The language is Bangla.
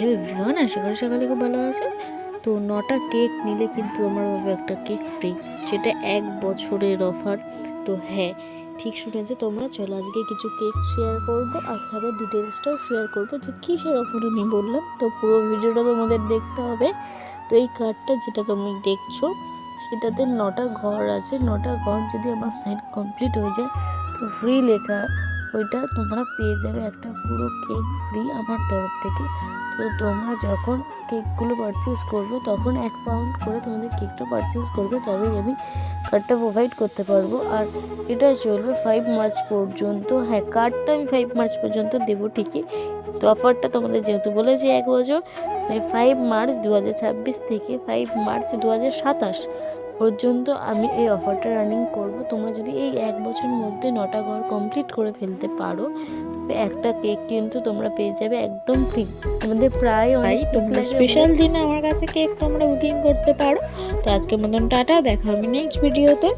এভরিওয়ান, আশা করি সকালে খুব ভালো আছে। তো 9টা কেক নিলে কিন্তু তোমার পাবে একটা কেক ফ্রি, যেটা 1 বছরের অফার। তো হ্যাঁ, ঠিক শুনেছো তোমরা। চলো আজকে কিছু কেক শেয়ার করবো, আর সাথে ডিটেলসটাও শেয়ার করবো যে কিসের অফার আমি বললাম। তো পুরো ভিডিওটা তোমাদের দেখতে হবে। তো এই কার্ডটা যেটা তুমি দেখছো সেটাতে 9টা ঘর আছে। 9টা ঘর যদি আমার সাইন কমপ্লিট হয়ে যায় তো ফ্রি লেখা ওইটা তোমরা পেয়ে যাবে একটা পুরো কেক ফ্রি আমার তরফ থেকে। তো তোমরা যখন কেকগুলো পারচেস করবে তখন 1 পাউন্ড করে তোমাদের কেকটা পারচেস করবে, তবেই আমি কার্ডটা প্রোভাইড করতে পারবো। আর এটা চলবে 5 মার্চ পর্যন্ত। হ্যাঁ, কার্ডটা আমি 5 মার্চ পর্যন্ত দেবো ঠিকই। তো অফারটা তোমাদের যেহেতু বলেছি 1 বছর, 5 মার্চ 2026 থেকে 5 মার্চ 2027 পর্যন্ত আমি এই অফারটা রানিং করব। তোমরা যদি এই 1 বছরের মধ্যে 9টা ঘর কমপ্লিট করে ফেলতে পারো তবে একটা কেক কিন্তু তোমরা পেয়ে যাবে একদম ফ্রি। আমাদের প্রায় তোমরা স্পেশাল দিনে আমার কাছে কেক তোমরা বুকিং করতে পারো। তো আজকের মতন টাটা, দেখা হবে নেক্সট ভিডিওতে।